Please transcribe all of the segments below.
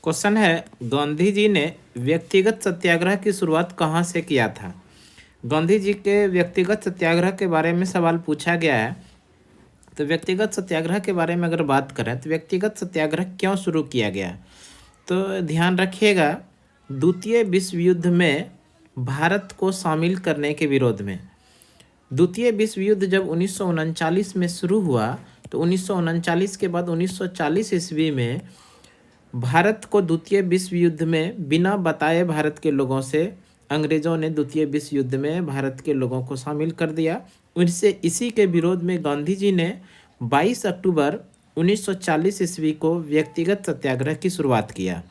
Question है, गांधी जी ने व्यक्तिगत सत्याग्रह की शुरुआत कहाँ से किया था। गांधी जी के व्यक्तिगत सत्याग्रह के बारे में सवाल पूछा गया है। तो व्यक्तिगत सत्याग्रह के बारे में अगर बात करें तो व्यक्तिगत सत्याग्रह क्यों शुरू किया गया, तो ध्यान रखिएगा, द्वितीय विश्व युद्ध में भारत को शामिल करने के विरोध में। द्वितीय विश्व युद्ध जब 1939 में शुरू हुआ, तो 1939 के बाद 1940 ईस्वी में भारत को द्वितीय विश्व युद्ध में बिना बताए भारत के लोगों से अंग्रेज़ों ने द्वितीय विश्व युद्ध में भारत के लोगों को शामिल कर दिया। उनसे इसी के विरोध में गांधी जी ने 22 अक्टूबर 1940 ईस्वी को व्यक्तिगत सत्याग्रह की शुरुआत किया।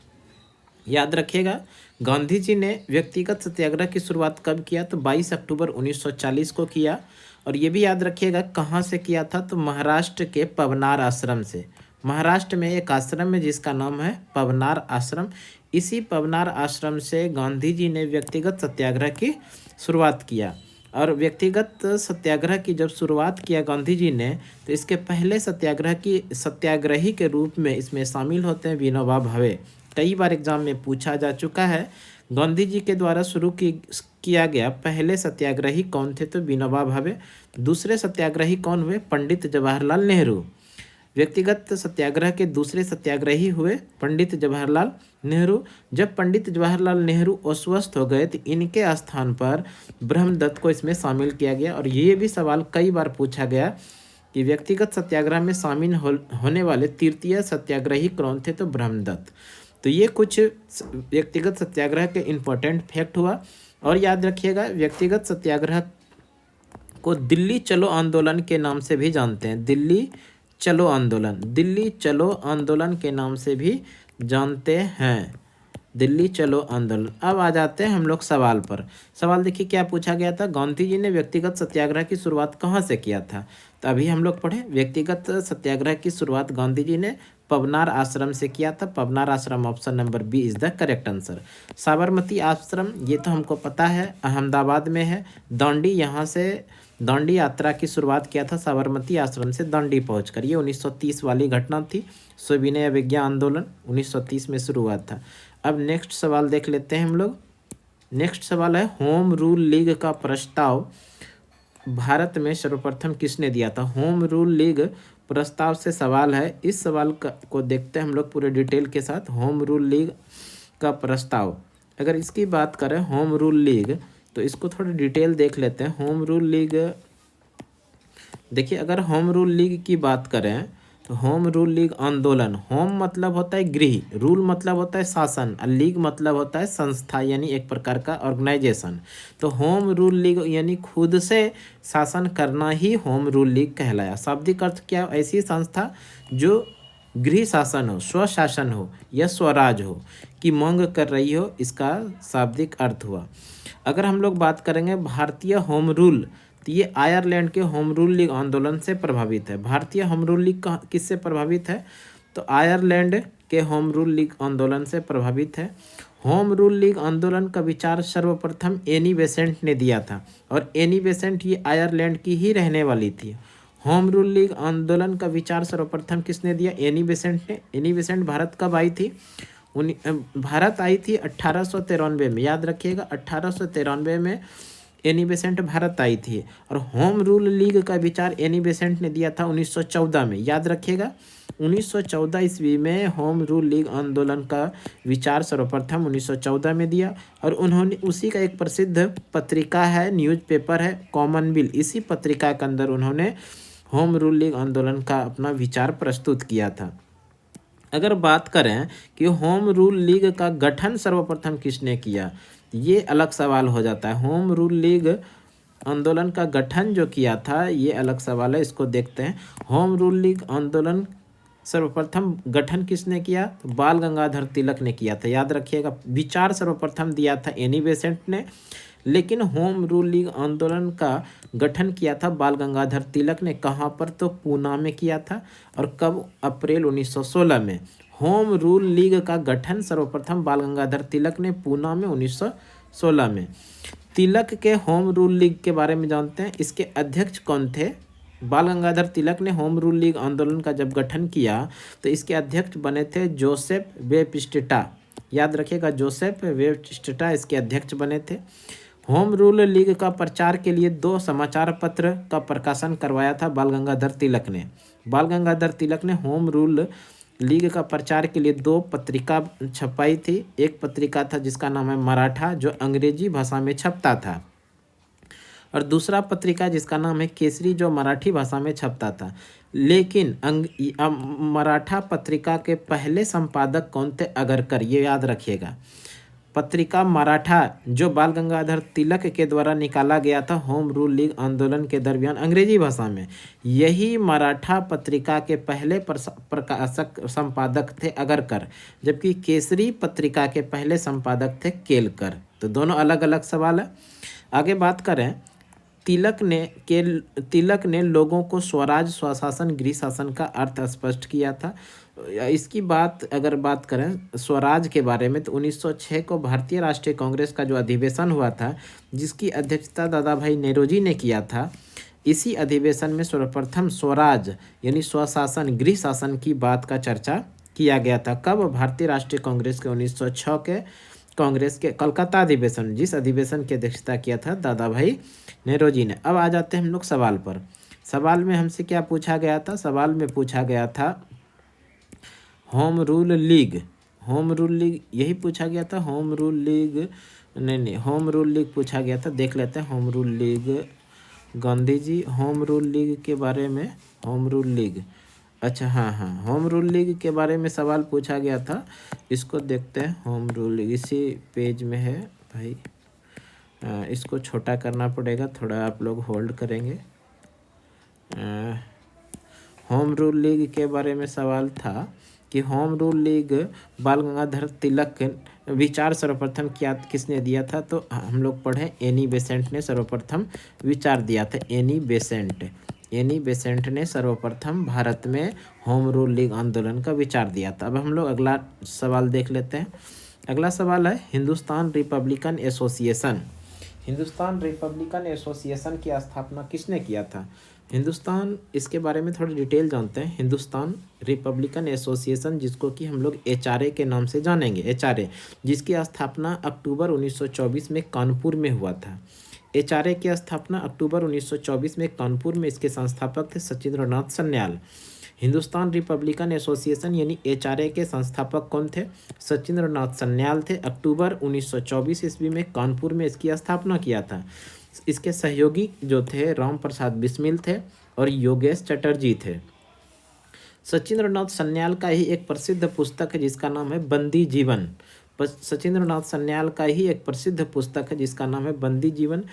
याद रखिएगा, गांधी जी ने व्यक्तिगत सत्याग्रह की शुरुआत कब किया, तो 22 अक्टूबर 1940 को किया। और ये भी याद रखिएगा कहाँ से किया था, तो महाराष्ट्र के पवनार आश्रम से। महाराष्ट्र में एक आश्रम है जिसका नाम है पवनार आश्रम। इसी पवनार आश्रम से गांधी जी ने व्यक्तिगत सत्याग्रह की शुरुआत किया। और व्यक्तिगत सत्याग्रह की जब शुरुआत किया गांधी जी ने, तो इसके पहले सत्याग्रही के रूप में इसमें शामिल होते हैं विनोबा भावे। कई बार एग्जाम में पूछा जा चुका है। गांधी जी के द्वारा शुरू किया गया पहले सत्याग्रही कौन थे, तो विनोबा भावे। दूसरे सत्याग्रही कौन हुए, पंडित जवाहरलाल नेहरू। व्यक्तिगत सत्याग्रह के दूसरे सत्याग्रही हुए पंडित जवाहरलाल नेहरू। जब पंडित जवाहरलाल नेहरू अस्वस्थ हो गए तो इनके स्थान पर ब्रह्मदत्त को इसमें शामिल किया गया। और ये भी सवाल कई बार पूछा गया कि व्यक्तिगत सत्याग्रह में शामिल होने वाले तृतीय सत्याग्रही कौन थे, तो ब्रह्मदत्त। तो ये कुछ व्यक्तिगत सत्याग्रह के इम्पोर्टेंट फैक्ट हुआ। और याद रखिएगा, व्यक्तिगत सत्याग्रह को दिल्ली चलो आंदोलन के नाम से भी जानते हैं। दिल्ली चलो आंदोलन के नाम से भी जानते हैं। दिल्ली चलो आंदोलन। अब आ जाते हैं हम लोग सवाल पर। सवाल देखिए क्या पूछा गया था, गांधी जी ने व्यक्तिगत सत्याग्रह की शुरुआत कहाँ से किया था। तो अभी हम लोग पढ़े, व्यक्तिगत सत्याग्रह की शुरुआत गांधी जी ने पवनार आश्रम से किया था। Pawnar Ashram, option number B is the correct answer. Sabarmati Ashram, ये तो हमको पता है, अहमदाबाद में है। दांडी, यहाँ से दांडी यात्रा की शुरुआत किया था साबरमती आश्रम से दांडी पहुंचकर। ये 1930 वाली घटना थी। सविनय अवज्ञा आंदोलन 1930 में शुरू हुआ था। अब नेक्स्ट सवाल देख लेते हैं हम लोग। नेक्स्ट सवाल है, होम रूल लीग का प्रस्ताव भारत में सर्वप्रथम किसने दिया था। होम रूल लीग प्रस्ताव से सवाल है। इस सवाल को देखते हैं हम लोग पूरे डिटेल के साथ। होम रूल लीग का प्रस्ताव, अगर इसकी बात करें होम रूल लीग, तो इसको थोड़ा डिटेल देख लेते हैं। होम रूल लीग, देखिए अगर होम रूल लीग की बात करें तो होम रूल लीग आंदोलन, होम मतलब होता है गृह, रूल मतलब होता है शासन, और लीग मतलब होता है संस्था, यानी एक प्रकार का ऑर्गेनाइजेशन। तो होम रूल लीग यानी खुद से शासन करना ही होम रूल लीग कहलाया। शाब्दिक अर्थ क्या, ऐसी संस्था जो गृह शासन हो, स्वशासन हो या स्वराज हो की मांग कर रही हो, इसका शाब्दिक अर्थ हुआ। अगर हम लोग बात करेंगे भारतीय होम रूल, तो ये आयरलैंड के होम रूल लीग आंदोलन से प्रभावित है। भारतीय होम रूल लीग किससे प्रभावित है, तो आयरलैंड के होम रूल लीग आंदोलन से प्रभावित है। होम रूल लीग आंदोलन का विचार सर्वप्रथम एनी बेसेंट ने दिया था, और एनी बेसेंट ये आयरलैंड की ही रहने वाली थी। होम रूल लीग आंदोलन का विचार सर्वप्रथम किसने दिया, एनी बेसेंट ने। एनी बेसेंट भारत कब आई थी, भारत आई थी 1893 में। याद रखिएगा 1893 में एनी बेसेंट भारत आई थी। और होम रूल लीग का विचार एनी बेसेंट ने दिया था 1914 में। याद रखिएगा 1914 ईस्वी में होम रूल लीग आंदोलन का विचार सर्वप्रथम 1914 में दिया। और उन्होंने उसी का एक प्रसिद्ध पत्रिका है, न्यूज़पेपर है कॉमनवेल्थ, इसी पत्रिका के अंदर उन्होंने होम रूल लीग आंदोलन का अपना विचार प्रस्तुत किया था। अगर बात करें कि होम रूल लीग का गठन सर्वप्रथम किसने किया, ये अलग सवाल हो जाता है। होम रूल लीग आंदोलन का गठन जो किया था ये अलग सवाल है, इसको देखते हैं। होम रूल लीग आंदोलन सर्वप्रथम गठन किसने किया, तो बाल गंगाधर तिलक ने किया था। याद रखिएगा विचार सर्वप्रथम दिया था एनी बेसेंट ने, लेकिन होम रूल लीग आंदोलन का गठन किया था बाल गंगाधर तिलक ने। कहाँ पर, तो पूना में किया था। और कब, अप्रैल 1916 में। होम रूल लीग का गठन सर्वप्रथम बाल गंगाधर तिलक ने पूना में 1916 में। तिलक के होम रूल लीग के बारे में जानते हैं। इसके अध्यक्ष कौन थे, बाल गंगाधर तिलक ने होम रूल लीग आंदोलन का जब गठन किया तो इसके अध्यक्ष बने थे जोसेफ वेबस्टेटा। याद रखिएगा, जोसेफ वेबस्टेटा इसके अध्यक्ष बने थे। होम रूल लीग का प्रचार के लिए 2 समाचार पत्र का प्रकाशन करवाया था बाल गंगाधर तिलक ने। बाल गंगाधर तिलक ने होम रूल लीग का प्रचार के लिए 2 पत्रिका छपाई थी। एक पत्रिका था जिसका नाम है मराठा, जो अंग्रेजी भाषा में छपता था, और दूसरा पत्रिका जिसका नाम है केसरी, जो मराठी भाषा में छपता था। लेकिन मराठा पत्रिका के पहले संपादक कौन थे अगरकर, ये याद रखिएगा। पत्रिका मराठा जो बाल गंगाधर तिलक के द्वारा निकाला गया था होम रूल लीग आंदोलन के दरमियान अंग्रेजी भाषा में, यही मराठा पत्रिका के पहले प्रकाशक संपादक थे अगरकर, जबकि केसरी पत्रिका के पहले संपादक थे केलकर। तो दोनों अलग अलग सवाल है। आगे बात करें, तिलक ने लोगों को स्वराज, स्वशासन, गृह शासन का अर्थ स्पष्ट किया था। इसकी अगर बात करें स्वराज के बारे में, तो 1906 को भारतीय राष्ट्रीय कांग्रेस का जो अधिवेशन हुआ था, जिसकी अध्यक्षता दादा भाई नेरोजी ने किया था, इसी अधिवेशन में सर्वप्रथम स्वराज यानी स्वशासन, गृह शासन की बात का चर्चा किया गया था। कब? भारतीय राष्ट्रीय कांग्रेस के 1906 के कांग्रेस के कलकत्ता अधिवेशन, जिस अधिवेशन की अध्यक्षता किया था दादा भाई नेरोजी ने। अब आ जाते हैं हम लोग सवाल पर। सवाल में हमसे क्या पूछा गया था? सवाल में पूछा गया था होम रूल लीग यही पूछा गया था। Home rule league home rule league पूछा गया था। देख लेते हैं home rule league, Gandhi ji home rule league के बारे में, होम रूल लीग, अच्छा हाँ, होम रूल लीग के बारे में सवाल पूछा गया था। इसको देखते हैं। होम रूल लीग इसी पेज में है भाई, इसको छोटा करना पड़ेगा थोड़ा, आप लोग होल्ड करेंगे। होम रूल लीग के बारे में सवाल था कि होम रूल लीग बाल गंगाधर तिलक विचार सर्वप्रथम किसने दिया था? तो हम लोग पढ़े एनी बेसेंट ने सर्वप्रथम विचार दिया था। एनी बेसेंट ने सर्वप्रथम भारत में होम रूल लीग आंदोलन का विचार दिया था। अब हम लोग अगला सवाल देख लेते हैं। अगला सवाल है Hindustan Republican association. Hindustan Republican association की स्थापना किसने किया था? इसके बारे में थोड़ी डिटेल जानते हैं। हिंदुस्तान रिपब्लिकन एसोसिएशन, जिसको कि हम लोग HRA के नाम से जानेंगे, HRA, जिसकी स्थापना अक्टूबर 1924 में कानपुर में हुआ था। HRA की स्थापना अक्टूबर 1924 में कानपुर में, इसके संस्थापक थे सचिंद्रनाथ सन्याल। हिंदुस्तान रिपब्लिकन एसोसिएशन यानी HRA के संस्थापक कौन थे? सचिंद्रनाथ सन्याल थे। अक्टूबर 1924 ईस्वी में कानपुर में इसकी स्थापना किया था। इसके सहयोगी जो थे राम प्रसाद बिस्मिल थे और योगेश चटर्जी थे। सचिंद्रनाथ सन्याल का ही एक प्रसिद्ध पुस्तक है जिसका नाम है बंदी जीवन। सचिंद्रनाथ सन्याल का ही एक प्रसिद्ध पुस्तक है जिसका नाम है बंदी जीवन।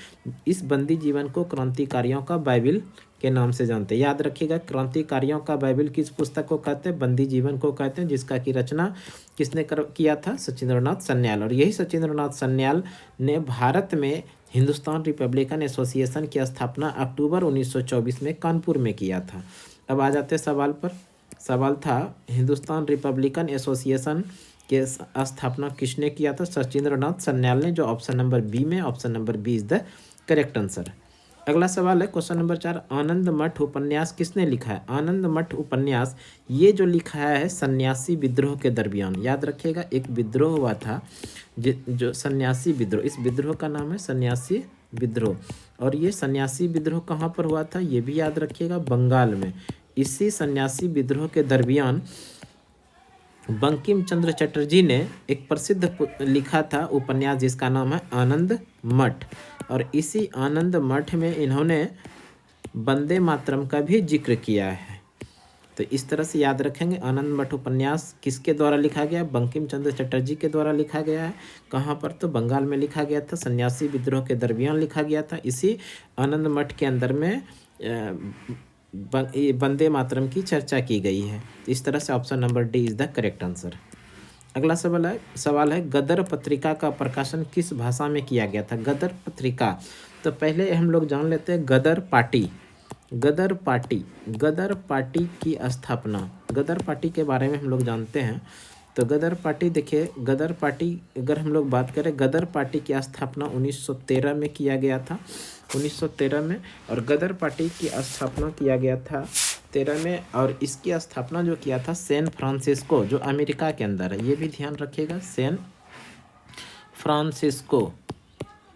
इस बंदी जीवन को क्रांतिकारियों का बाइबिल के नाम से जानते हैं। याद रखिएगा, क्रांतिकारियों का बाइबिल किस पुस्तक को कहते हैं? बंदी जीवन को कहते हैं, जिसका की रचना किसने किया था? सचिंद्रनाथ सन्याल। और यही सचिंद्रनाथ सन्याल ने भारत में हिंदुस्तान रिपब्लिकन एसोसिएशन की स्थापना अक्टूबर 1924 में कानपुर में किया था। अब आ जाते सवाल पर। सवाल था हिंदुस्तान रिपब्लिकन एसोसिएशन के स्थापना किसने किया था? सचिंद्रनाथ सन्याल ने, जो ऑप्शन नंबर बी में, option number B is the correct answer. अगला सवाल है क्वेश्चन नंबर 4, आनंद मठ उपन्यास किसने लिखा है? आनंद मठ उपन्यास ये जो लिखा है सन्यासी विद्रोह के दरमियान। याद रखिएगा, एक विद्रोह हुआ था जो सन्यासी विद्रोह, इस विद्रोह का नाम है सन्यासी विद्रोह। और ये सन्यासी विद्रोह कहाँ पर हुआ था? ये भी याद रखिएगा, बंगाल में। इसी सन्यासी विद्रोह के दरमियान बंकिम चंद्र चटर्जी ने एक प्रसिद्ध लिखा था उपन्यास जिसका नाम है आनंद मठ। और इसी आनंद मठ में इन्होंने वंदे मातरम का भी जिक्र किया है। तो इस तरह से याद रखेंगे, आनंद मठ उपन्यास किसके द्वारा लिखा गया? बंकिम चंद्र चटर्जी के द्वारा लिखा गया है। कहाँ पर? तो बंगाल में लिखा गया था, सन्यासी विद्रोह के दरमियान लिखा गया था। इसी आनंद मठ के अंदर में वंदे मातरम की चर्चा की गई है। इस तरह से option number D is the correct answer. अगला सवाल है गदर पत्रिका का प्रकाशन किस भाषा में किया गया था? गदर पत्रिका, तो पहले हम लोग जान लेते हैं गदर पार्टी की स्थापना। गदर पार्टी के बारे में हम लोग जानते हैं तो गदर पार्टी देखिए, गदर पार्टी अगर हम लोग बात करें, गदर पार्टी की स्थापना 1913 में किया गया था, 1913 में। और गदर पार्टी की स्थापना किया गया था 13 में, और इसकी स्थापना जो किया था सैन फ्रांसिस्को, जो अमेरिका के अंदर है, ये भी ध्यान रखिएगा, सैन फ्रांसिस्को,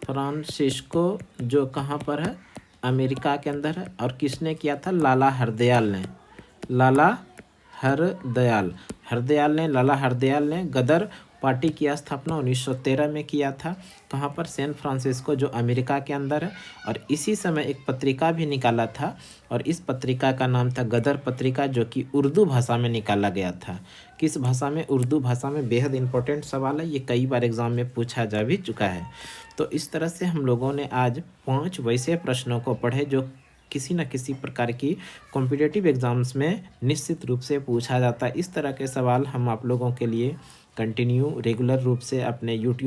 फ्रांसिस्को जो कहाँ पर है, अमेरिका के अंदर है। और किसने किया था, लाला हरदयाल ने, लाला हरदयाल, लाला हरदयाल ने गदर पार्टी की स्थापना 1913 में किया था। कहाँ पर, सैन फ्रांसिस्को जो अमेरिका के अंदर है। और इसी समय एक पत्रिका भी निकाला था, और इस पत्रिका का नाम था गदर पत्रिका, जो कि उर्दू भाषा में निकाला गया था। किस भाषा में, उर्दू भाषा में। बेहद इंपॉर्टेंट सवाल है, ये कई बार एग्जाम में पूछा जा भी चुका है। तो इस तरह से हम लोगों ने आज 5 वैसे प्रश्नों को पढ़े जो किसी न किसी प्रकार की कॉम्पिटिटिव एग्ज़ाम्स में निश्चित रूप से पूछा जाता है। इस तरह के सवाल हम आप लोगों के लिए कंटिन्यू रेगुलर रूप से अपने यूट्यूब